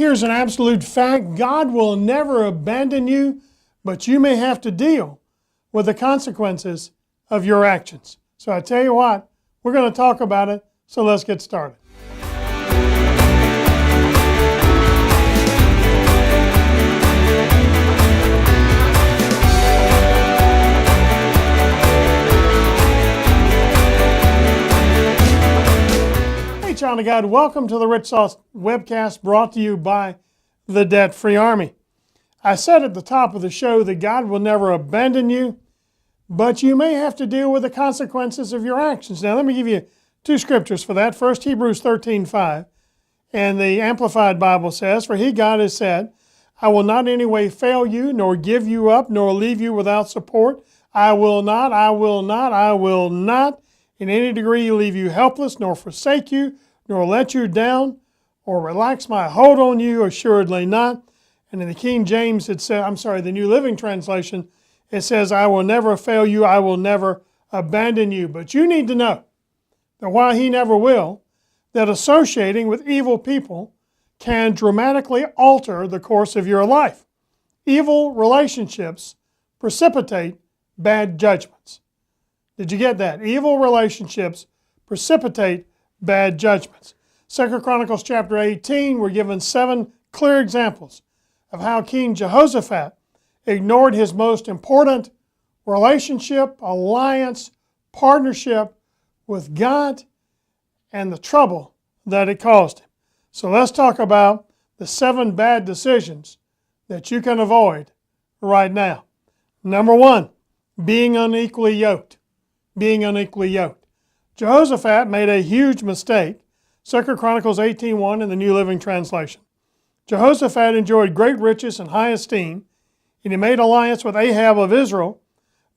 Here's an absolute fact. God will never abandon you, but you may have to deal with the consequences of your actions. So I tell you what, we're going to talk about it, so let's get started. Child of God, welcome to the Rich Sauce webcast brought to you by the Debt Free Army. I said at the top of the show that God will never abandon you, but you may have to deal with the consequences of your actions. Now let me give you two scriptures for that. First, Hebrews 13:5, and the Amplified Bible says, "For he, God, has said, I will not in any way fail you, nor give you up, nor leave you without support. I will not in any degree leave you helpless, nor forsake you, nor let you down, or relax my hold on you, assuredly not." And in the King James, the New Living Translation, it says, "I will never fail you, I will never abandon you." But you need to know that while he never will, that associating with evil people can dramatically alter the course of your life. Evil relationships precipitate bad judgments. Did you get that? Evil relationships precipitate bad judgments. 2 Chronicles chapter 18, we're given 7 clear examples of how King Jehoshaphat ignored his most important relationship, alliance, partnership with God, and the trouble that it caused him. So let's talk about the 7 bad decisions that you can avoid right now. Number 1, being unequally yoked. Being unequally yoked. Jehoshaphat made a huge mistake. 2 Chronicles 18:1 in the New Living Translation. Jehoshaphat enjoyed great riches and high esteem, and he made alliance with Ahab of Israel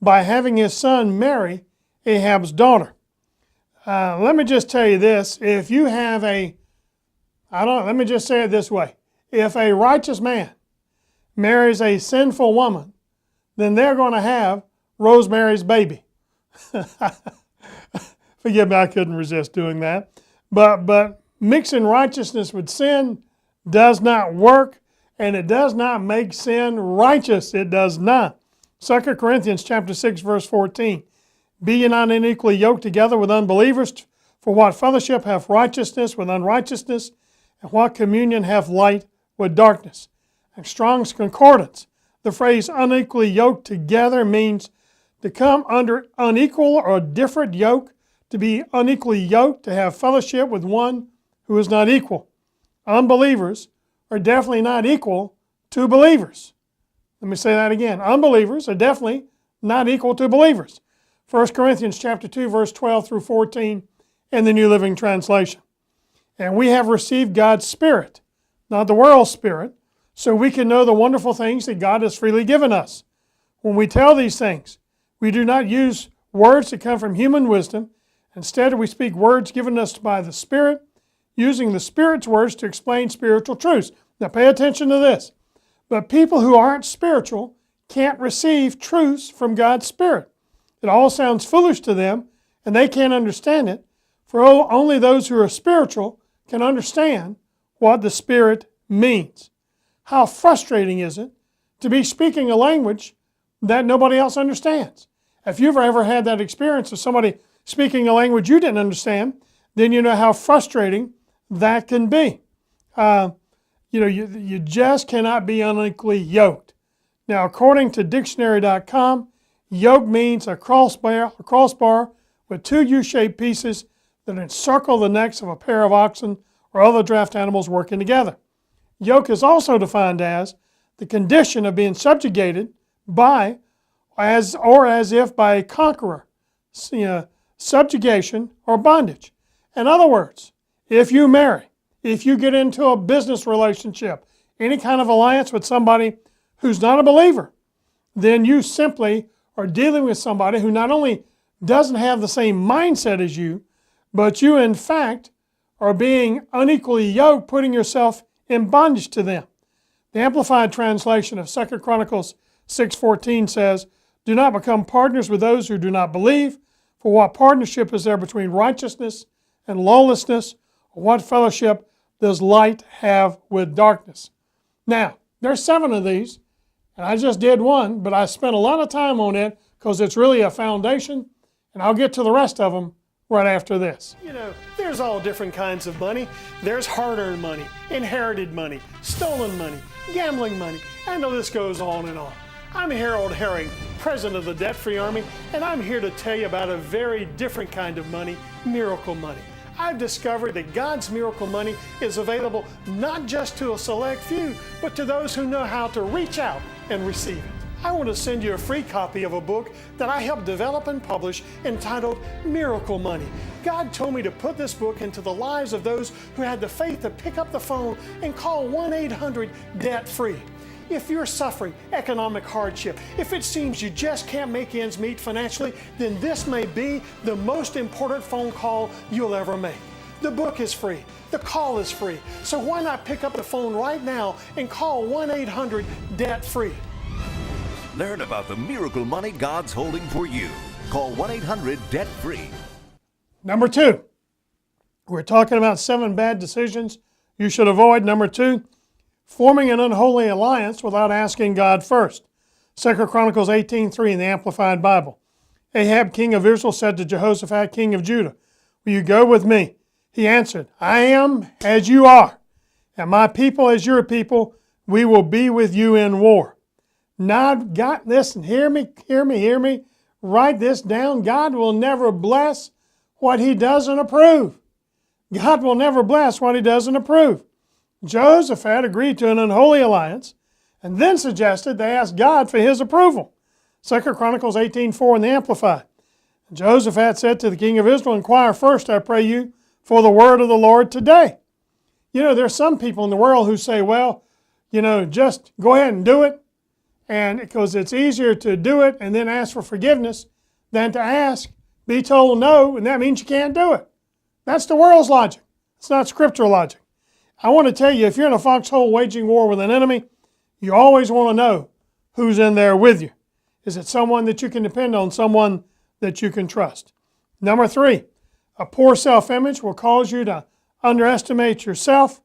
by having his son marry Ahab's daughter. Let me just tell you this. If you have let me just say it this way. If a righteous man marries a sinful woman, then they're going to have Rosemary's Baby. Forgive me, I couldn't resist doing that. But mixing righteousness with sin does not work, and it does not make sin righteous. It does not. 2 Corinthians chapter 6, verse 14. "Be ye not unequally yoked together with unbelievers, for what fellowship hath righteousness with unrighteousness, and what communion hath light with darkness?" And Strong's Concordance, the phrase unequally yoked together means to come under unequal or different yoke, to be unequally yoked, to have fellowship with one who is not equal. Unbelievers are definitely not equal to believers. Let me say that again. Unbelievers are definitely not equal to believers. 1 Corinthians chapter 2, verse 12 through 14 in the New Living Translation. "And we have received God's Spirit, not the world's spirit, so we can know the wonderful things that God has freely given us. When we tell these things, we do not use words that come from human wisdom. Instead, we speak words given us by the Spirit, using the Spirit's words to explain spiritual truths." Now pay attention to this. But people who aren't spiritual can't receive truths from God's Spirit. It all sounds foolish to them, and they can't understand it, for only those who are spiritual can understand what the Spirit means. How frustrating is it to be speaking a language that nobody else understands? If you've ever had that experience of somebody speaking a language you didn't understand, then you know how frustrating that can be. You just cannot be unequally yoked. Now, according to dictionary.com, yoke means a crossbar with 2 U-shaped pieces that encircle the necks of a pair of oxen or other draft animals working together. Yoke is also defined as the condition of being subjugated by, as if by a conqueror, subjugation or bondage. In other words, if you marry, if you get into a business relationship, any kind of alliance with somebody who's not a believer, then you simply are dealing with somebody who not only doesn't have the same mindset as you, but you in fact are being unequally yoked, putting yourself in bondage to them. The Amplified Translation of 2 Chronicles 6:14 says, "Do not become partners with those who do not believe, for what partnership is there between righteousness and lawlessness? Or what fellowship does light have with darkness? Now, there's 7 of these, and I just did one, but I spent a lot of time on it because it's really a foundation, and I'll get to the rest of them right after this. You know, there's all different kinds of money. There's hard-earned money, inherited money, stolen money, gambling money, and the list goes on and on. I'm Harold Herring, president of the Debt-Free Army, and I'm here to tell you about a very different kind of money, miracle money. I've discovered that God's miracle money is available not just to a select few, but to those who know how to reach out and receive it. I want to send you a free copy of a book that I helped develop and publish entitled Miracle Money. God told me to put this book into the lives of those who had the faith to pick up the phone and call 1-800-DEBT-FREE. If you're suffering economic hardship, if it seems you just can't make ends meet financially, then this may be the most important phone call you'll ever make. The book is free. The call is free. So why not pick up the phone right now and call 1-800-DEBT-FREE. Learn about the miracle money God's holding for you. Call 1-800-DEBT-FREE. Number 2, we're talking about 7 bad decisions you should avoid. Number 2, forming an unholy alliance without asking God first. 2 Chronicles 18:3 in the Amplified Bible. Ahab, king of Israel, said to Jehoshaphat, king of Judah, "Will you go with me?" He answered, "I am as you are, and my people as your people. We will be with you in war." Now, God, listen, hear me. Write this down. God will never bless what He doesn't approve. God will never bless what He doesn't approve. Jehoshaphat agreed to an unholy alliance and then suggested they ask God for His approval. 2 Chronicles 18:4 in the Amplified. Jehoshaphat said to the king of Israel, "Inquire first, I pray you, for the word of the Lord today." You know, there's some people in the world who say, well, you know, just go ahead and do it, and because it's easier to do it and then ask for forgiveness than to ask, be told no, and that means you can't do it. That's the world's logic. It's not scriptural logic. I want to tell you, if you're in a foxhole waging war with an enemy, you always want to know who's in there with you. Is it someone that you can depend on, someone that you can trust? Number 3, a poor self-image will cause you to underestimate yourself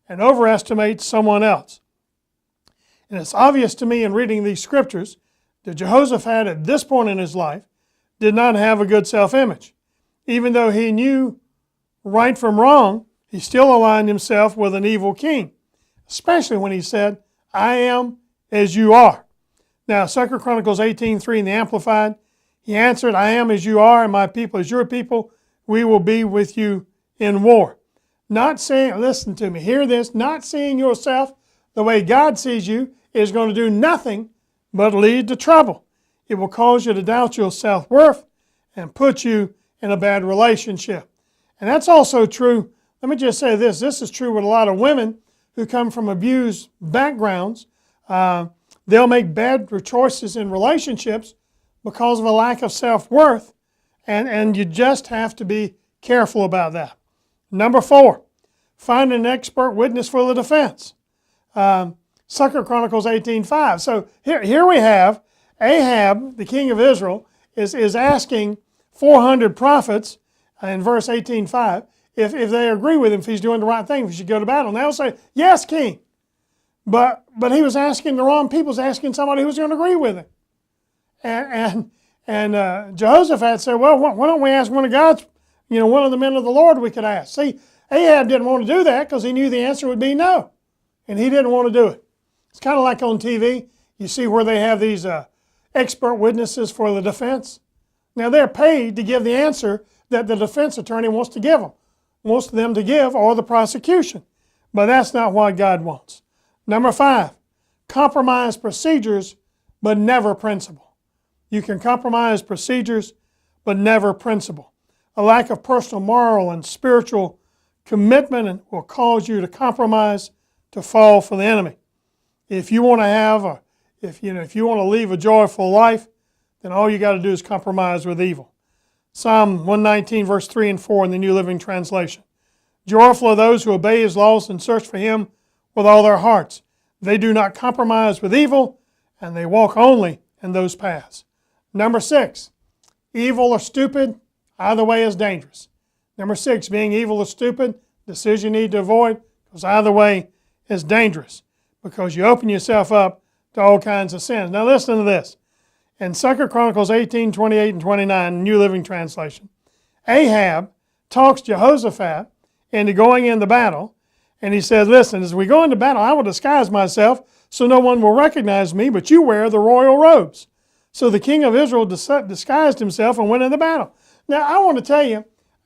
and overestimate someone else. And it's obvious to me in reading these scriptures that Jehoshaphat at this point in his life did not have a good self-image. Even though he knew right from wrong, he still aligned himself with an evil king, especially when he said, "I am as you are." Now, 2 Chronicles 18:3 in the Amplified, he answered, "I am as you are, and my people as your people. We will be with you in war." Not saying, listen to me, hear this, not seeing yourself the way God sees you is going to do nothing but lead to trouble. It will cause you to doubt your self-worth and put you in a bad relationship. And that's also true. Let me just say this. This is true with a lot of women who come from abused backgrounds. They'll make bad choices in relationships because of a lack of self-worth, and you just have to be careful about that. Number 4, find an expert witness for the defense. 2 Chronicles 18:5. So here we have Ahab, the king of Israel, is asking 400 prophets in verse 18:5 if they agree with him, if he's doing the right thing, if he should go to battle. And they'll say, "Yes, king." But he was asking the wrong people. He was asking somebody who was going to agree with him. And Jehoshaphat said, "Well, why don't we ask one of God's, one of the men of the Lord we could ask." See, Ahab didn't want to do that because he knew the answer would be no. And he didn't want to do it. It's kind of like on TV. You see where they have these expert witnesses for the defense. Now, they're paid to give the answer that the defense attorney wants to give them. Wants them to give, or the prosecution. But that's not what God wants. Number 5, compromise procedures, but never principle. You can compromise procedures, but never principle. A lack of personal, moral, and spiritual commitment will cause you to compromise, to fall for the enemy. If you want to have if you want to live a joyful life, then all you got to do is compromise with evil. Psalm 119, verse 3 and 4 in the New Living Translation. Joyful are those who obey His laws and search for Him with all their hearts. They do not compromise with evil, and they walk only in those paths. Number 6, evil or stupid, either way is dangerous. Number 6, being evil or stupid, decision you need to avoid Because either way is dangerous, because you open yourself up to all kinds of sins. Now listen to this. In 2 Chronicles 18, 28 and 29, New Living Translation, Ahab talks Jehoshaphat into going into battle, and he says, listen, as we go into battle, I will disguise myself so no one will recognize me, but you wear the royal robes. So the king of Israel disguised himself and went into battle. Now, I want to tell you,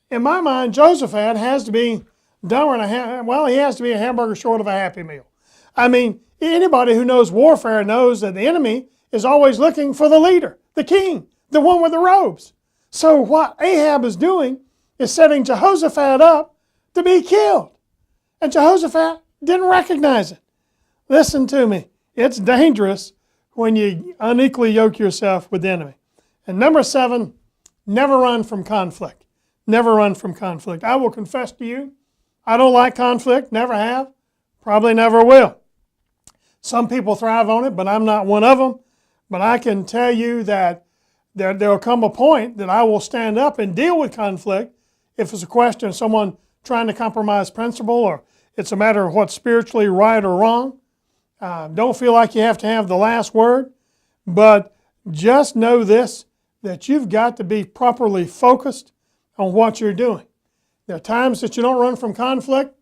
in my mind, Jehoshaphat has to be dumber than he has to be a hamburger short of a Happy Meal. I mean, anybody who knows warfare knows that the enemy is always looking for the leader, the king, the one with the robes. So what Ahab is doing is setting Jehoshaphat up to be killed. And Jehoshaphat didn't recognize it. Listen to me. It's dangerous when you unequally yoke yourself with the enemy. And number 7, never run from conflict. Never run from conflict. I will confess to you, I don't like conflict, never have, probably never will. Some people thrive on it, but I'm not one of them. But I can tell you that there will come a point that I will stand up and deal with conflict if it's a question of someone trying to compromise principle, or it's a matter of what's spiritually right or wrong. Don't feel like you have to have the last word, but just know this, that you've got to be properly focused on what you're doing. There are times that you don't run from conflict,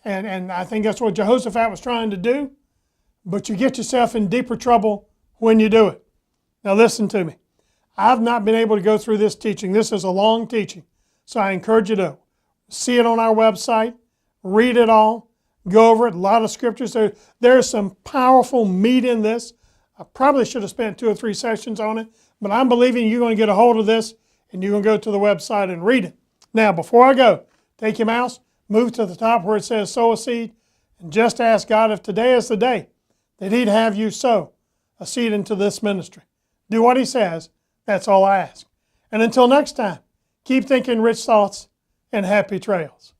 and I think that's what Jehoshaphat was trying to do, but you get yourself in deeper trouble when you do it. Now listen to me. I've not been able to go through this teaching. This is a long teaching, so I encourage you to see it on our website, read it all, go over it, a lot of scriptures. There's some powerful meat in this. I probably should have spent 2 or 3 sessions on it, but I'm believing you're going to get a hold of this and you're going to go to the website and read it. Now, before I go, take your mouse, move to the top where it says sow a seed, and just ask God if today is the day that He'd have you sow a seed into this ministry. Do what He says. That's all I ask. And until next time, keep thinking rich thoughts and happy trails.